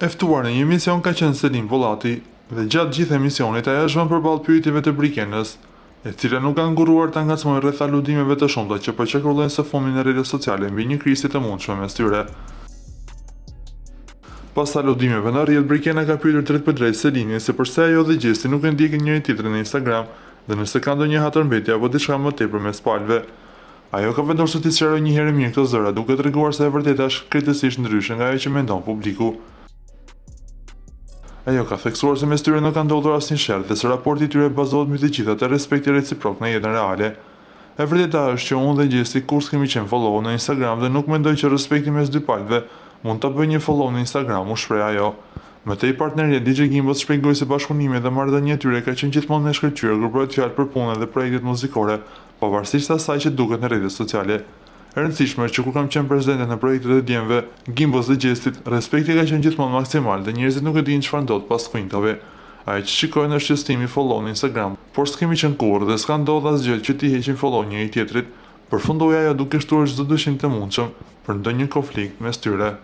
E ftuar në një emision ka qenë Selim Pollati dhe gjatë gjithë emisionit ajo është vënë përballë pyetjeve të Brikenës, e cila nuk ka nguruar ta ngacmojë rreth aludimeve të shumta që po qarkullojnë së fundmi në rrjetet sociale mbi një krizë të mundshme mes tyre. Pas aludimeve në rrjet, Brikena ka pyetur drejt për drejt Selimin se pse ajo dhe Gjesti nuk e ndjekin njëri tjetrin në Instagram dhe nëse ka ndonjë hatërmbetje apo diçka më tepër mes palëve. Ajo ka vendosur të sqarojë një herë mirë këto zëra, duke treguar se e vërteta është krejtësisht ndryshe nga ajo që mendon publiku. Ajo ka theksuar se mes tyre nuk ka ndodhur asnjë sherr dhe se raporti i tyre bazohet mbi të gjitha te respekti reciprok në jetën reale. E vërteta është që unë dhe Gjesti kurrë kemi qenë follow në Instagram dhe nuk mendoj që respekti mes dy palëve mund ta bëjë një follow në Instagram, u shpreh ajo. Më tej partnerja DJ Gimbos shpjegoi se bashkëpunimi dhe marrëdhënia e tyre ka qenë gjithmonë me shkëlqyer kur bëhet fjalë për punën dhe projektet muzikore, pavarësisht asaj që duket në rrjetet sociale. E rëndësishme është që kur kam qenë prezente në projektet e djemve, Gimbos dhe Gjestit, respekti ka qenë gjithmonë maksimal dhe njerëzit nuk e dinë çfarë ndodh pas kuintave. Ajo që shikojnë është që stimi follow në Instagram, por s'kemi qenë kurrë dhe s'ka ndodhur asgjë që t'i heqin follow njëri tjetrit, përfundoi ajo duke shtuar çdo dyshim të mundshëm për ndonjë konflikt mes tyre.